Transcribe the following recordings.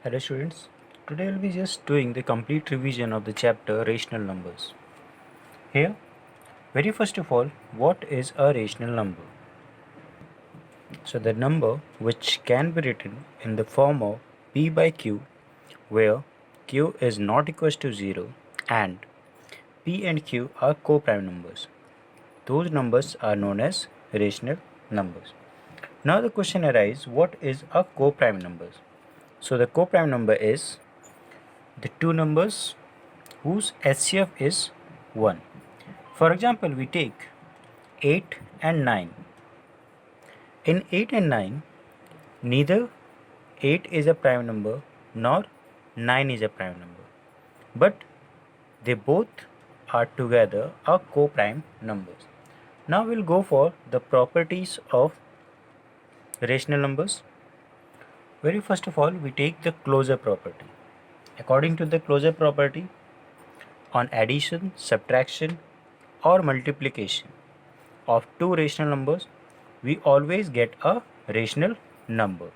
Hello students, today we'll be just doing the complete revision of the chapter rational numbers. Here, very first of all, what is a rational number? So the number which can be written in the form of p by q, where q is not equals to 0 and p and q are co-prime numbers. Those numbers are known as rational numbers. Now the question arises, what is a co-prime number? So the co-prime number is the two numbers whose HCF is 1. For example, we take 8 and 9. In 8 and 9, neither 8 is a prime number nor 9 is a prime number, but they both are together are co-prime numbers. Now we'll go for the properties of rational numbers. Very first of all, we take the closure property. According to the closure property, on addition, subtraction or multiplication of two rational numbers, we always get a rational number.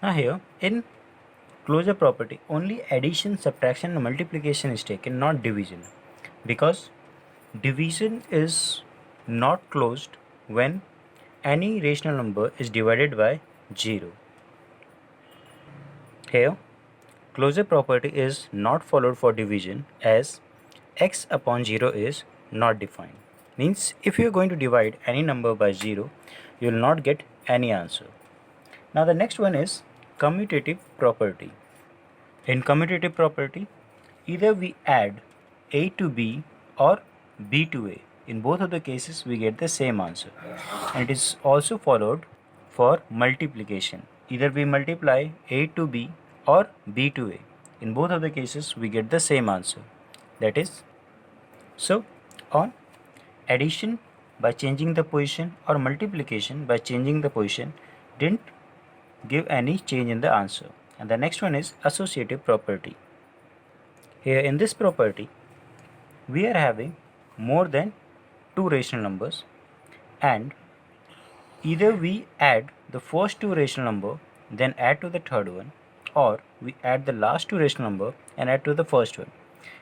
Now here in closure property, only addition, subtraction and multiplication is taken, not division, because division is not closed when any rational number is divided by 0. Here closure property is not followed for division, as x upon 0 is not defined. Means if you are going to divide any number by 0, you will not get any answer. Now the next one is commutative property. In commutative property, either we add a to b or b to a. In both of the cases we get the same answer, and it is also followed for multiplication. Either we multiply a to b or b to a. In both of the cases we get the same answer. That is, so on addition by changing the position or multiplication by changing the position didn't give any change in the answer. And the next one is associative property. Here in this property, we are having more than two rational numbers, and either we add the first two rational number then add to the third one, or we add the last two rational number and add to the first one.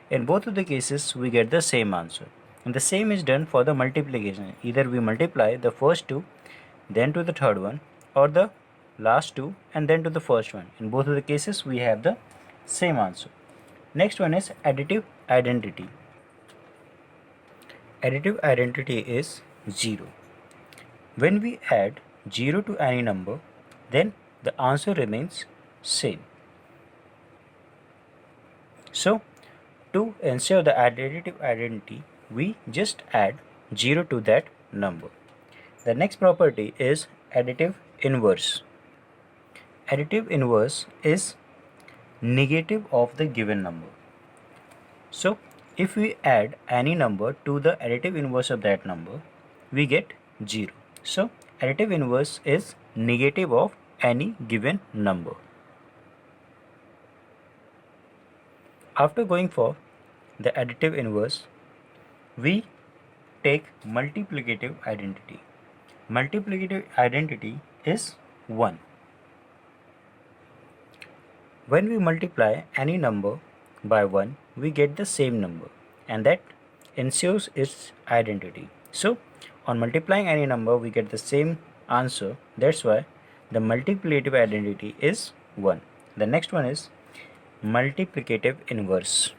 In both of the cases we get the same answer, and the same is done for the multiplication. Either we multiply the first two then to the third one, or the last two and then to the first one. In both of the cases we have the same answer. Next one is additive identity. Additive identity is 0. When we add 0 to any number, then the answer remains same. So to ensure the additive identity, we just add 0 to that number. The next property is additive inverse. Additive inverse is negative of the given number. So if we add any number to the additive inverse of that number, we get 0. So additive inverse is negative of any given number. After going for the additive inverse, we take multiplicative identity. Multiplicative identity is 1. When we multiply any number by 1, we get the same number, and that ensures its identity. So on multiplying any number we get the same answer. That's why the multiplicative identity is 1. The next one is multiplicative inverse.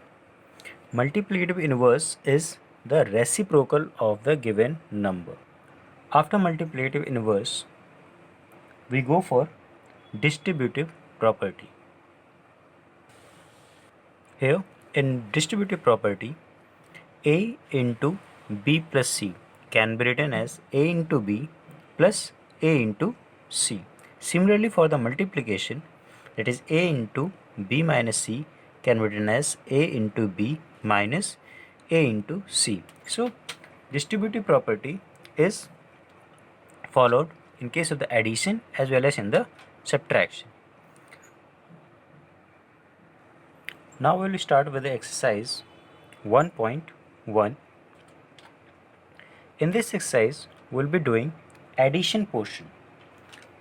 Multiplicative inverse is the reciprocal of the given number. After multiplicative inverse, we go for distributive property. Here in distributive property, a into b plus c can be written as a into b plus a into c. Similarly for the multiplication, that is a into b minus c can be written as a into b minus a into c. So distributive property is followed in case of the addition as well as in the subtraction. Now we will start with the exercise 1.1. In this exercise we will be doing addition portion.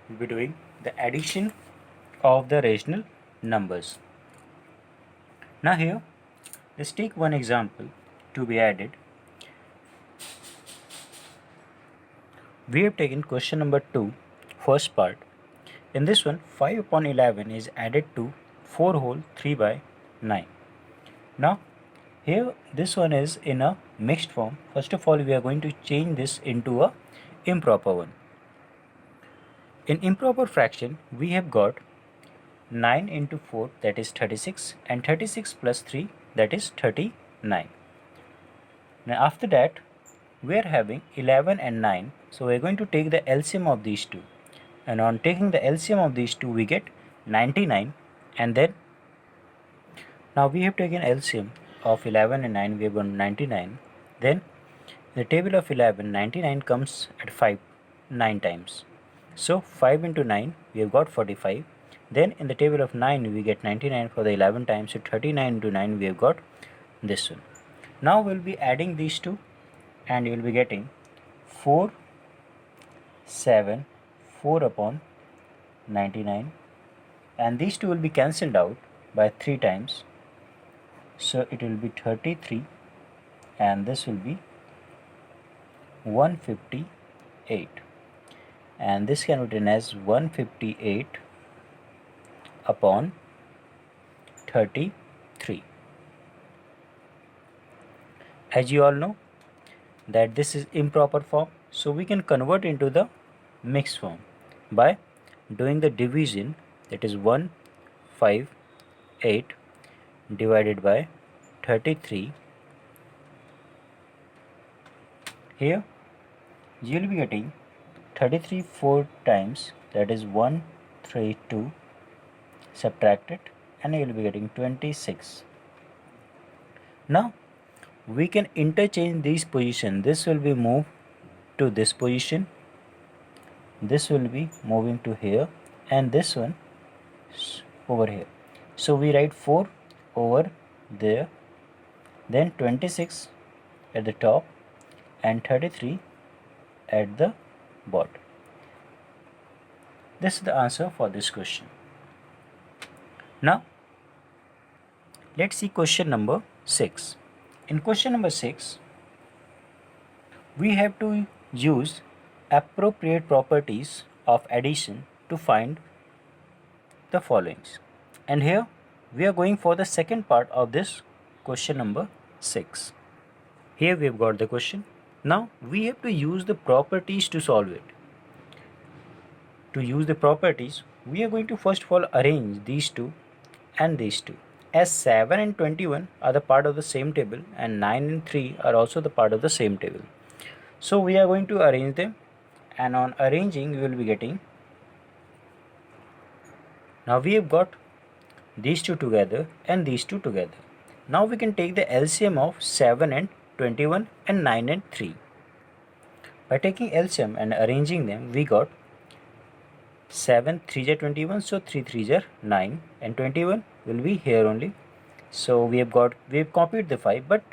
we'll be doing the addition of the rational numbers. Now here, let's take one example to be added. We have taken question number 2, first part. In this one, 5 upon 11 is added to 4 whole 3 by 9. Now, here this one is in a mixed form. First of all, we are going to change this into a improper one. In improper fraction, we have got 9 into 4, that is 36, and 36 plus 3, that is 39. Now after that, we are having 11 and 9, so we are going to take the LCM of these two, and on taking the LCM of these two we get 99. And then now we have taken LCM of 11 and 9, we have got 99. Then in the table of 11, 99 comes at 9 times, so 5 into 9 we have got 45. Then in the table of 9 we get 99 for the 11 times, so 39 into 9 we have got this one. Now we will be adding these two, and you will be getting 4, 7, 4 upon 99, and these two will be cancelled out by 3 times, so it will be 33, and this will be 158, and this can be written as 158 upon 33. As you all know that this is improper form, so we can convert into the mixed form by doing the division, that is 158 divided by 33. Here you will be getting 33 4 times, that is 132, subtract it, and you will be getting 26. Now we can interchange these positions. This will be moved to this position, this will be moving to here, and this one over here. So we write 4 over there, then 26 at the top, and 33 at the bottom. This is the answer for this question. Now let's see question number 6. In question number 6, we have to use appropriate properties of addition to find the followings. And here we are going for the second part of this question number 6. Here we have got the question. Now we have to use the properties to solve it. To use the properties, we are going to first of all arrange these two and these two, as 7 and 21 are the part of the same table, and 9 and 3 are also the part of the same table. So we are going to arrange them, and on arranging we will be getting, now we have got these two together and these two together. Now we can take the LCM of 7 and 21 and 9 and 3. By taking LCM and arranging them, we got 7 3s are 21, so 3 3s are 9, and 21 will be here only. So we have copied the 5, but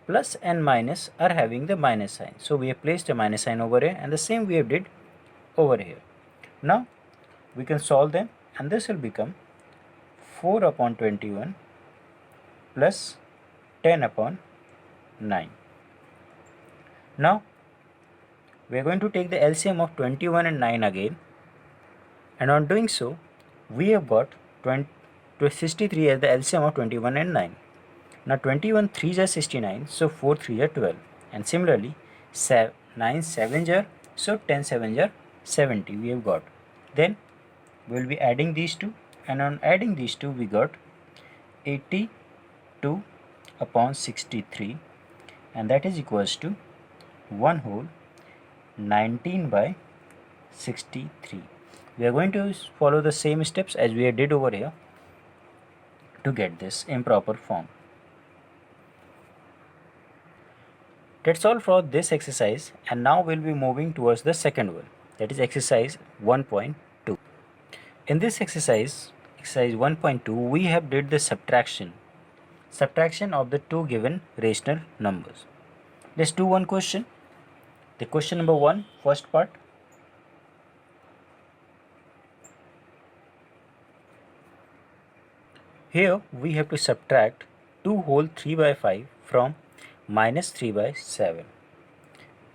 plus and minus are having the minus sign, so we have placed a minus sign over here, and the same we have did over here. Now we can solve them, and this will become 4 upon 21 plus 10 upon 9. Now we are going to take the LCM of 21 and 9 again, and on doing so we have got 63 as the LCM of 21 and 9. Now 21 3s are 69, so 4 3s are 12, and similarly 9 7s are, so 10 7s are 70 we have got. Then we will be adding these two, and on adding these two we got 82 upon 63, and that is equals to 1 whole 19 by 63. We are going to follow the same steps as we did over here to get this improper form. That's all for this exercise, and now we'll be moving towards the second one, that is exercise 1.2. In this exercise 1.2, we have did the subtraction of the two given rational numbers. Let's do one question. The question number 1, first part. Here we have to subtract 2 whole 3 by 5 from minus 3 by 7.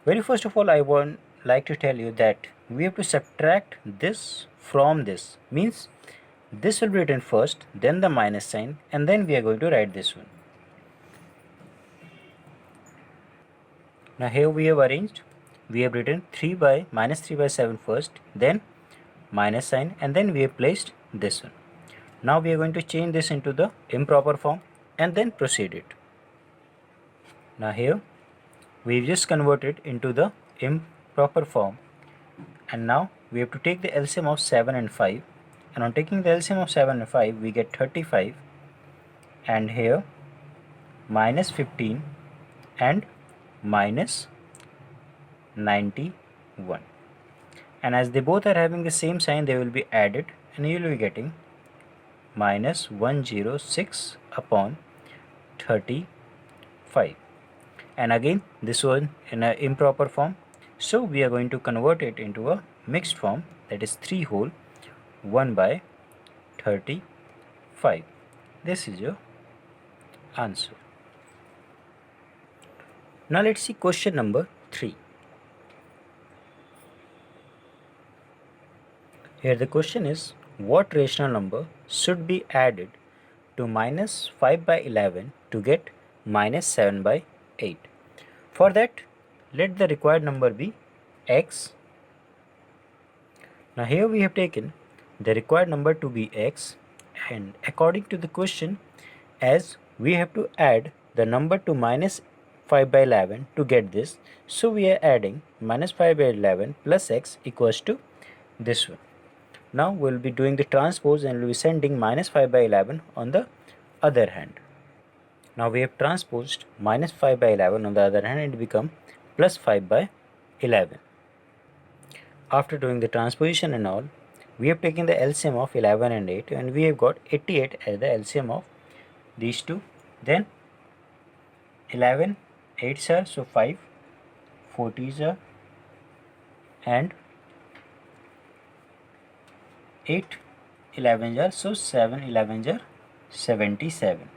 Very first of all, I would like to tell you that we have to subtract this from this. Means this will be written first, then the minus sign, and then we are going to write this one. Now here we have arranged, we have written 3 by minus 3 by 7 first, then minus sign, and then we have placed this one. Now we are going to change this into the improper form and then proceed it. Now here we just converted into the improper form, and now we have to take the LCM of 7 and 5, and on taking the LCM of 7 and 5 we get 35, and here minus 15 and minus 91, and as they both are having the same sign they will be added, and you will be getting minus 106 upon 35. And again this one in an improper form, so we are going to convert it into a mixed form, that is 3 whole 1 by 35. This is your answer. Now let's see question number 3. Here the question is, what rational number should be added to minus 5 by 11 to get minus 7 by 8? For that, let the required number be x. Now here we have taken the required number to be x, and according to the question, as we have to add the number to minus 5 by 11 to get this, so we are adding minus 5 by 11 plus x equals to this one. Now we will be doing the transpose and we will be sending minus 5 by 11 on the other hand. Now we have transposed minus 5 by 11 on the other hand, and it become plus 5 by 11. After doing the transposition and all, we have taken the LCM of 11 and 8, and we have got 88 as the LCM of these two. Then 11 8s are, so 5 40s are, and 8 11s are, so 7 11s are 77.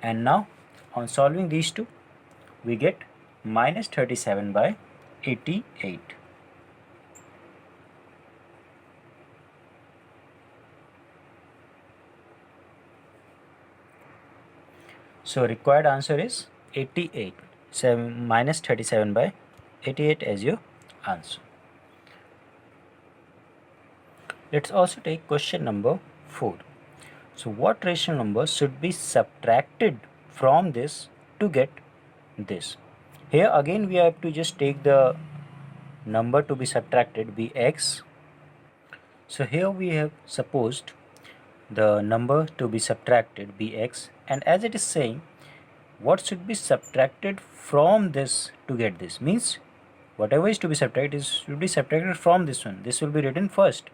And now on solving these two, we get minus 37 by 88. So required answer is 88. 7 minus 37 by 88 as your answer. Let's also take question number 4. So what rational number should be subtracted from this to get this? Here again we have to just take the number to be subtracted be x. So here we have supposed the number to be subtracted be x, and as it is saying what should be subtracted from this to get this, means whatever is to be subtracted is should be subtracted from this one. This will be written first.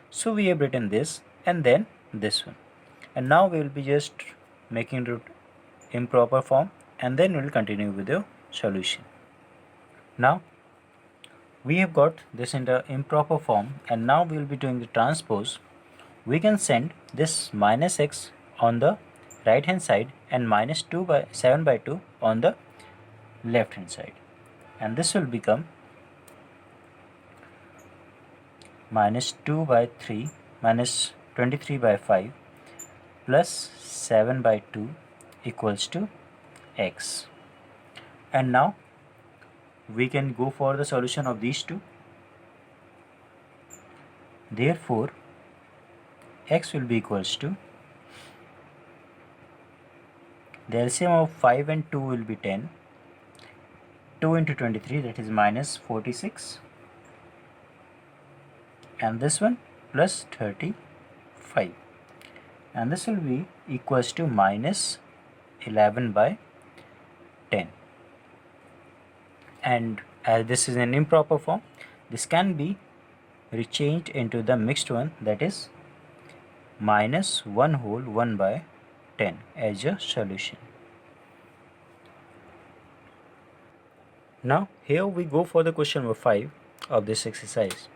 So we have written this and then this one, and now we will be just making it improper form, and then we will continue with the solution. Now we have got this in the improper form, and now we will be doing the transpose. We can send this minus x on the right hand side and minus 2 by 7 by 2 on the left hand side, and this will become minus 2 by 3 minus 23 by 5 plus 7 by 2 equals to x. And now we can go for the solution of these two. Therefore x will be equals to, the LCM of 5 and 2 will be 10. 2 into 23, that is minus 46, and this one plus 35, and this will be equals to minus 11 by 10. And as this is an improper form, this can be rechanged into the mixed one, that is minus 1 whole 1 by 10 as your solution. Now here we go for the question number 5 of this exercise.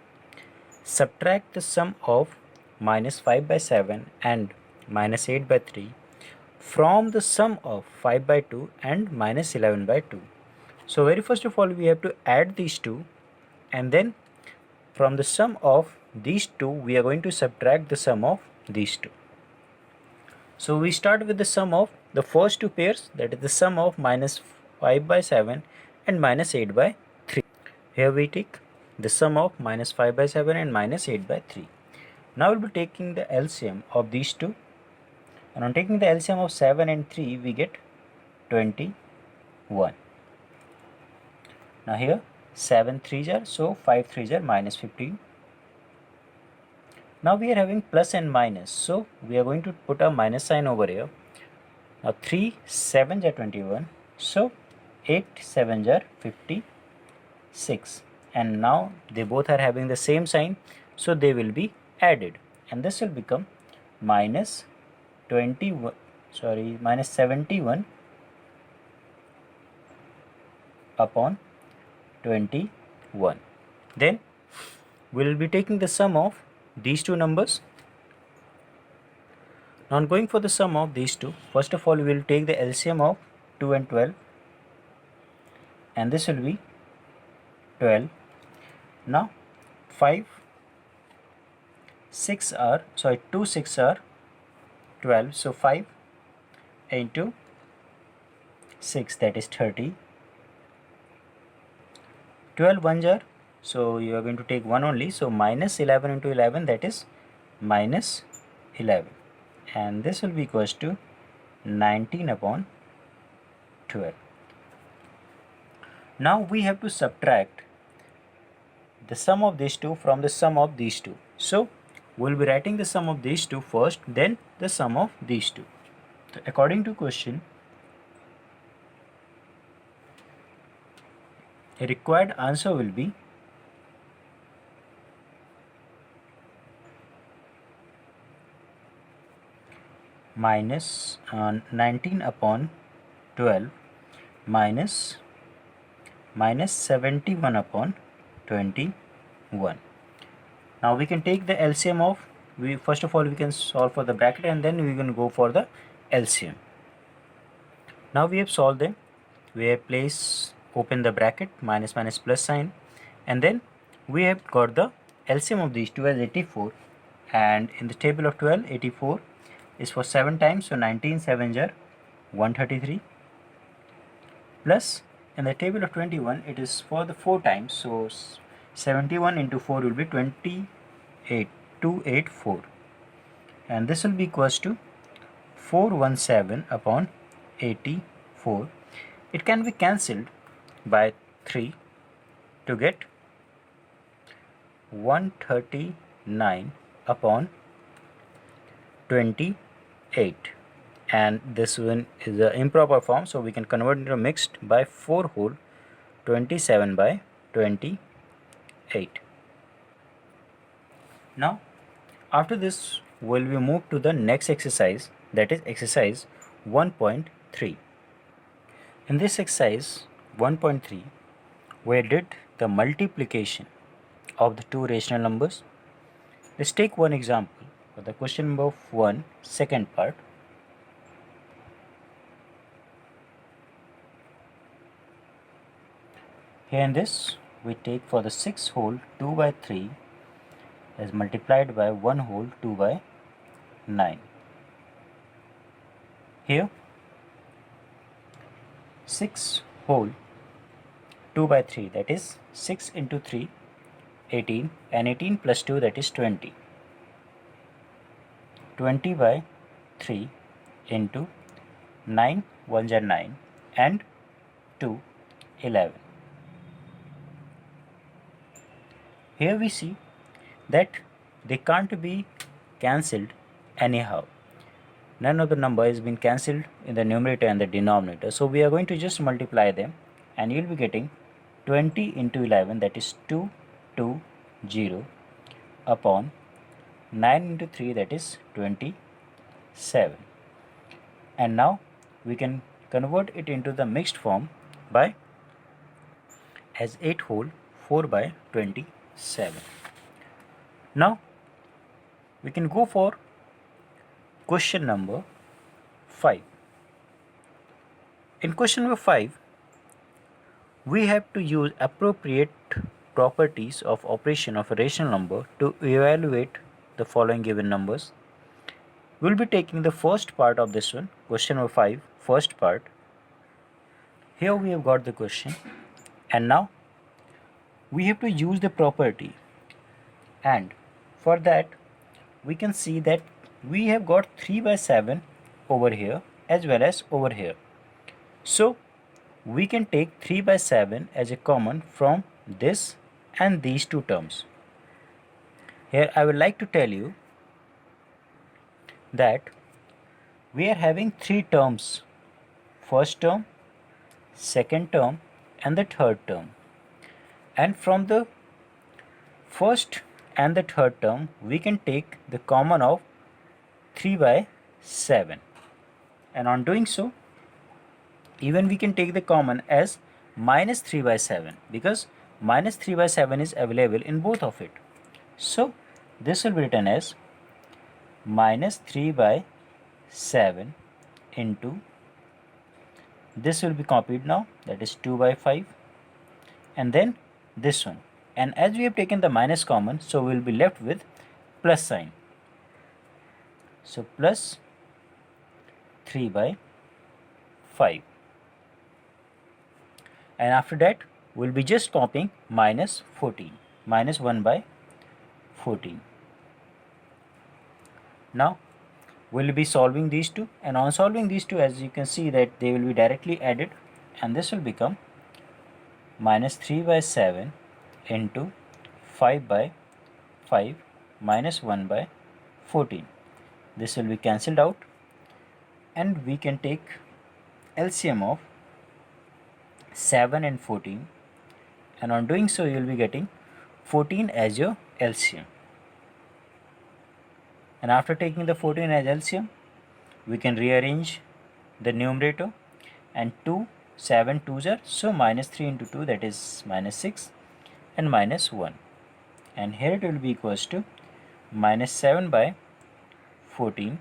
Subtract the sum of minus 5 by 7 and minus 8 by 3 from the sum of 5 by 2 and minus 11 by 2. So very first of all we have to add these two, and then from the sum of these two we are going to subtract the sum of these two. So we start with the sum of the first two pairs, that is the sum of minus 5 by 7 and minus 8 by 3. Here we take the sum of minus 5 by 7 and minus 8 by 3. Now we'll be taking the LCM of these two, and on taking the LCM of 7 and 3 we get 21. Now here 7 3s are, so 5 3s are minus 15. Now we are having plus and minus, so we are going to put a minus sign over here. Now 3 7s are 21, so 8 7s are 56, and now they both are having the same sign, so they will be added, and this will become minus 71 upon 21. Then we will be taking the sum of these two numbers. Now on going for the sum of these two, first of all we will take the LCM of 2 and 12, and this will be 12. Now 2 6 are 12, so 5 into 6, that is 30. 12 ones are, so you are going to take 1 only, so minus 11 into 11, that is minus 11, and this will be equals to 19 upon 12. Now we have to subtract the sum of these two from the sum of these two. So we will be writing the sum of these two first, then the sum of these two. So according to question, a required answer will be minus 19 upon 12 minus 71 upon 21. Now we can take the LCM of, first of all we can solve for the bracket, and then we can go for the LCM. Now we have solved them. We have open the bracket, minus minus plus sign, and then we have got the LCM of these two as 84, and in the table of 12 84 is for 7 times, so 19 7s are 133, plus in the table of 21 it is for the 4 times, so 71 into 4 will be 284, and this will be equals to 417 upon 84. It can be cancelled by 3 to get 139 upon 28, and this one is the improper form, so we can convert it into mixed by 4 whole 27 by 28. Now after this we will move to the next exercise, that is exercise 1.3. In this exercise 1.3 we did the multiplication of the two rational numbers. Let's take one example for the question number 1, second part. Here in this we take for the 6 whole 2 by 3 as multiplied by 1 whole 2 by 9. Here 6 whole 2 by 3, that is 6 into 3 18, and 18 plus 2, that is 20. 20 by 3 into 9 1s are 9 and 2 11. Here we see that they can't be cancelled anyhow. None of the number has been cancelled in the numerator and the denominator, so we are going to just multiply them, and you will be getting 20 into 11, that is 220 upon 9 into 3, that is 27. And now we can convert it into the mixed form by as 8 whole 4 by 27. Now we can go for question number 5. In question number 5, we have to use appropriate properties of operation of a rational number to evaluate the following given numbers. We'll be taking the first part of this one, question number 5, first part. Here we have got the question, and now we have to use the property, and for that we can see that we have got 3 by 7 over here as well as over here. So we can take 3 by 7 as a common from this and these two terms. Here I would like to tell you that we are having three terms: first term, second term and the third term. And from the first and the third term we can take the common of 3 by 7, and on doing so even we can take the common as minus 3 by 7 because minus 3 by 7 is available in both of it. So this will be written as minus 3 by 7 into, this will be copied now, that is 2 by 5, and then this one, and as we have taken the minus common, so we will be left with plus sign. So plus 3 by 5, and after that we will be just copying minus 14, minus 1 by 14. Now we will be solving these two, and on solving these two, as you can see that they will be directly added, and this will become minus 3 by 7 into 5 by 5 minus 1 by 14. This will be cancelled out, and we can take LCM of 7 and 14, and on doing so you will be getting 14 as your LCM. And after taking the 14 as LCM, we can rearrange the numerator, and 2, 7 2s are, so minus 3 into 2, that is minus 6, and minus 1, and here it will be equals to minus 7 by 14,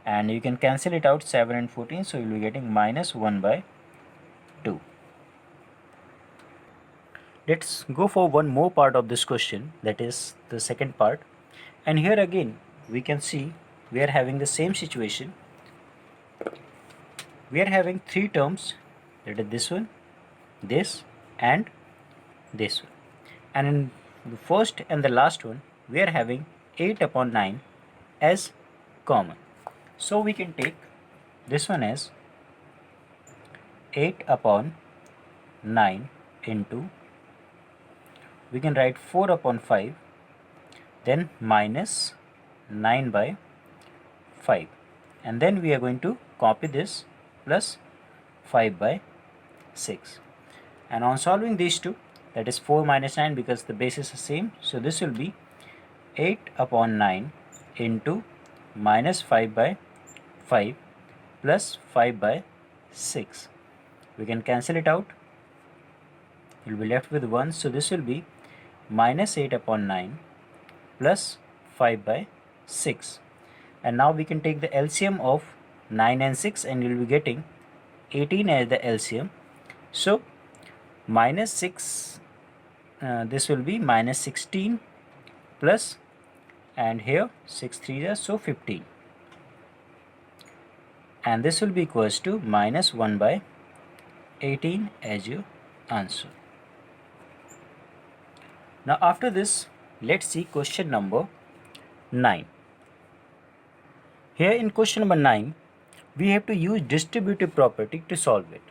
and you can cancel it out, 7 and 14, so you will be getting minus 1 by 2. Let's go for one more part of this question, that is the second part, and here again we can see we are having the same situation. We are having three terms, that is this one, this and this one, and in the first and the last one we are having 8 upon 9 as common. So we can take this one as 8 upon 9 into, we can write 4 upon 5, then minus 9 by 5, and then we are going to copy this plus 5 by 6, and on solving these two, that is 4 minus 9 because the base is the same, so this will be 8 upon 9 into minus 5 by 5 plus 5 by 6. We can cancel it out, you will be left with 1, so this will be minus 8 upon 9 plus 5 by 6, and now we can take the LCM of 9 and 6, and you will be getting 18 as the LCM. So minus 6, this will be minus 16 plus, and here 6 3s are, so 15, and this will be equals to minus 1 by 18 as your answer. Now after this, let's see question number 9. Here in question number 9, we have to use distributive property to solve it.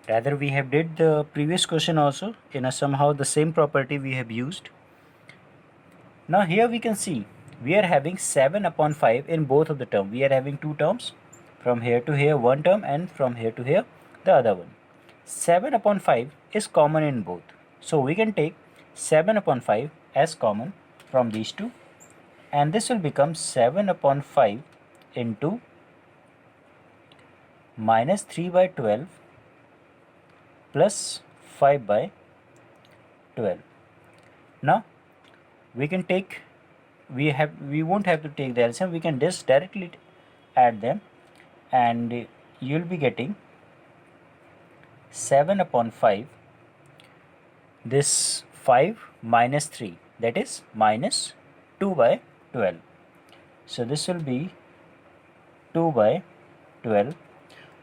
Rather, we have did the previous question also in a somehow the same property we have used. Now here we can see we are having 7 upon 5 in both of the terms. We are having two terms, from here to here one term, and from here to here the other one. 7 upon 5 is common in both, so we can take 7 upon 5 as common from these two, and this will become 7 upon 5 into minus 3 by 12 plus 5 by 12. Now we can take we won't have to take the LCM, we can just directly add them, and you'll be getting 7 upon 5, this 5 minus 3, that is minus 2 by 12. So this will be 2 by 12.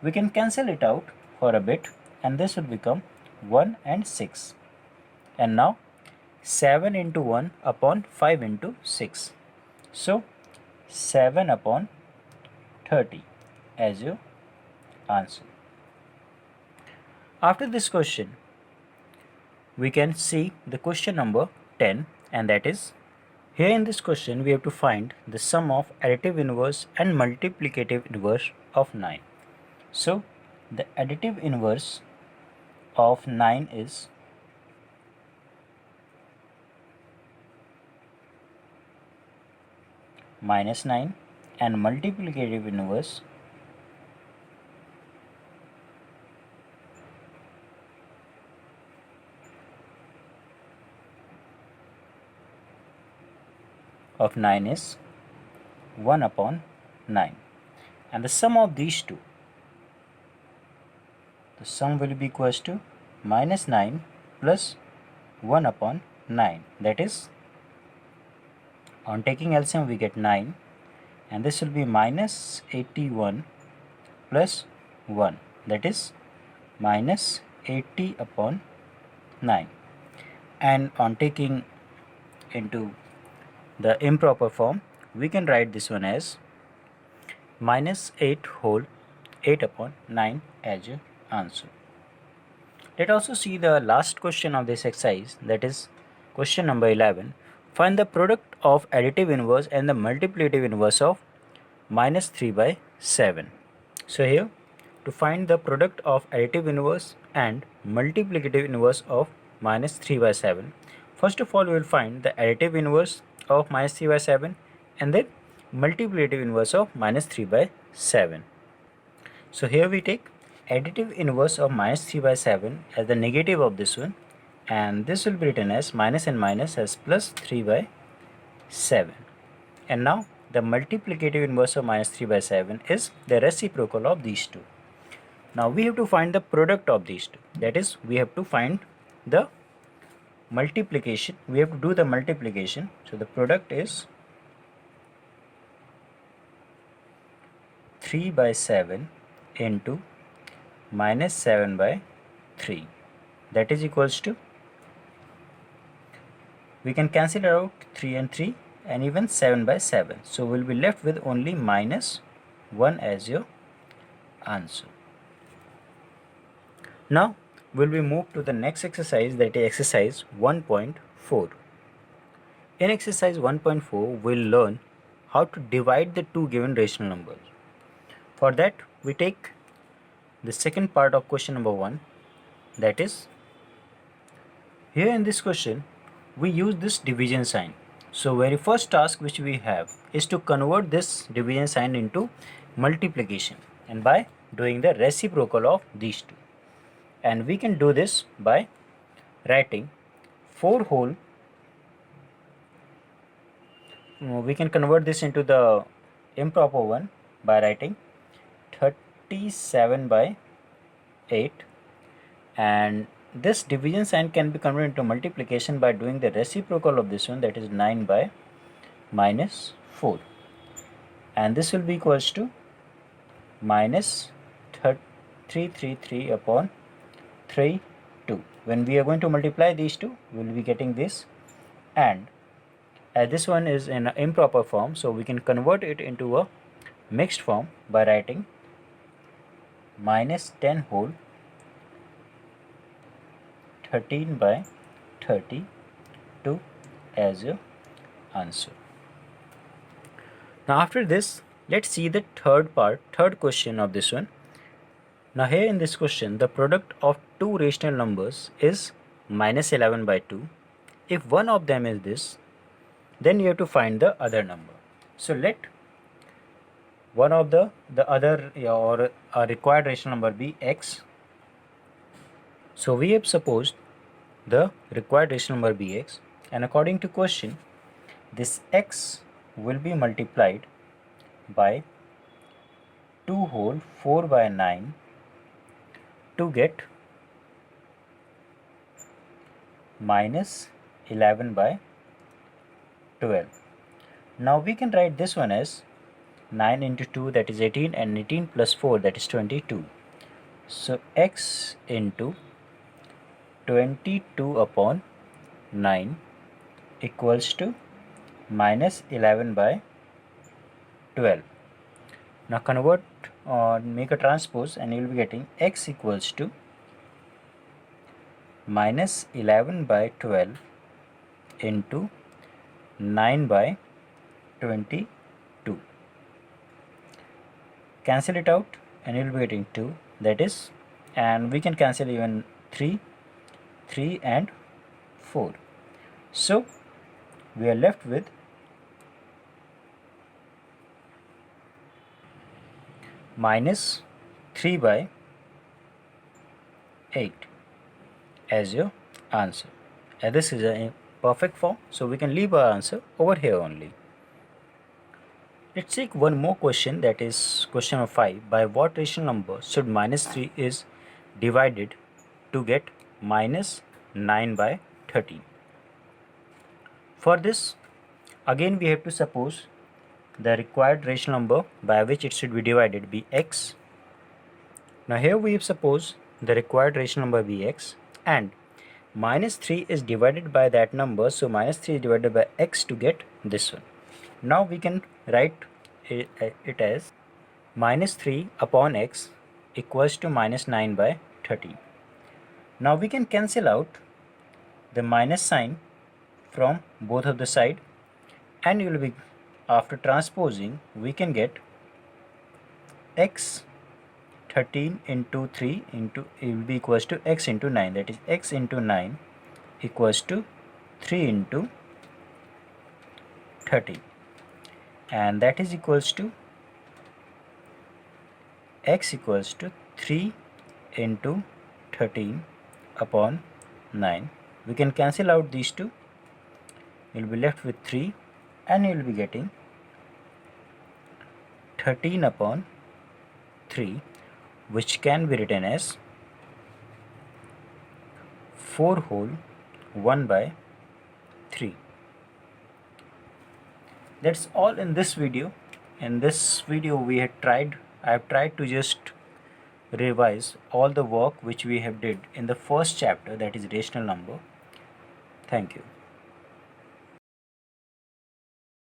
We can cancel it out for a bit, and this will become 1 and 6. And now 7 into 1 upon 5 into 6. So 7 upon 30 as your answer. After this question, we can see the question number 10, and that is, here in this question we have to find the sum of additive inverse and multiplicative inverse of 9. So the additive inverse of 9 is minus 9, and multiplicative inverse of 9 is 1 upon 9, and the sum of these two, the sum will be equals to minus 9 plus 1 upon 9, that is, on taking LCM we get 9, and this will be minus 81 plus 1, that is minus 80 upon 9, and on taking into the improper form, we can write this one as minus 8 whole 8 upon 9 as your answer. Let's also see the last question of this exercise, that is question number 11. Find the product of additive inverse and the multiplicative inverse of minus 3 by 7. So here, to find the product of additive inverse and multiplicative inverse of minus 3 by 7, first of all we will find the additive inverse of minus 3 by 7 and then multiplicative inverse of minus 3 by 7. So here we take additive inverse of minus 3 by 7 as the negative of this one, and this will be written as minus and minus as plus 3 by 7. And now the multiplicative inverse of minus 3 by 7 is the reciprocal of these two. Now we have to find the product of these two, that is, we have to find the multiplication, we have to do the multiplication. So the product is 3 by 7 into minus 7 by 3, that is equals to, we can cancel out 3 and 3 and even 7 by 7, so we'll be left with only minus 1 as your answer. Now will we move to the next exercise, that is exercise 1.4. In exercise 1.4 we'll learn how to divide the two given rational numbers. For that we take the second part of question number 1, that is, here in this question we use this division sign. So very first task which we have is to convert this division sign into multiplication, and by doing the reciprocal of these two. And we can do this by writing 4 whole, we can convert this into the improper one by writing 37 by 8, and this division sign can be converted into multiplication by doing the reciprocal of this one, that is 9 by minus 4, and this will be equals to minus 333 upon 3 2. When we are going to multiply these two, we will be getting this, and as this one is in an improper form, so we can convert it into a mixed form by writing minus 10 whole 13 by 32 as your answer. Now after this, let's see the third question of this one. Now here in this question, the product of two rational numbers is minus 11 by 2. If one of them is this, then you have to find the other number. So let one of the other or a required rational number be x. So we have supposed the required rational number be x, and according to question this x will be multiplied by 2 whole 4 by 9 to get minus 11 by 12. Now we can write this one as 9 into 2, that is 18, and 18 plus 4, that is 22. So x into 22 upon 9 equals to minus 11 by 12. Now convert or make a transpose and you will be getting x equals to minus 11 by 12 into 9 by 22. Cancel it out and you will be getting 2, that is, and we can cancel even 3 and 4. So we are left with minus 3 by 8 as your answer. And this is a perfect form, so we can leave our answer over here only. Let's take one more question, that is question number 5. By what rational number should minus 3 is divided to get minus 9 by 13? For this, again we have to suppose the required rational number by which it should be divided be x. Now here we have supposed the required rational number be x, and minus 3 is divided by that number, so minus 3 is divided by x to get this one. Now we can write it as minus 3 upon x equals to minus 9 by 13. Now we can cancel out the minus sign from both of the side, and you will be, after transposing, we can get x 13 into 3 into it will be equals to x into 9, that is x into 9 equals to 3 into 13, and that is equals to x equals to 3 into 13 upon 9. We can cancel out these two, you will be left with 3, and you will be getting 13 upon 3, which can be written as 4 whole 1 by 3. That's all in this video. In this video I have tried to just revise all the work which we have did in the first chapter, that is rational number. Thank you.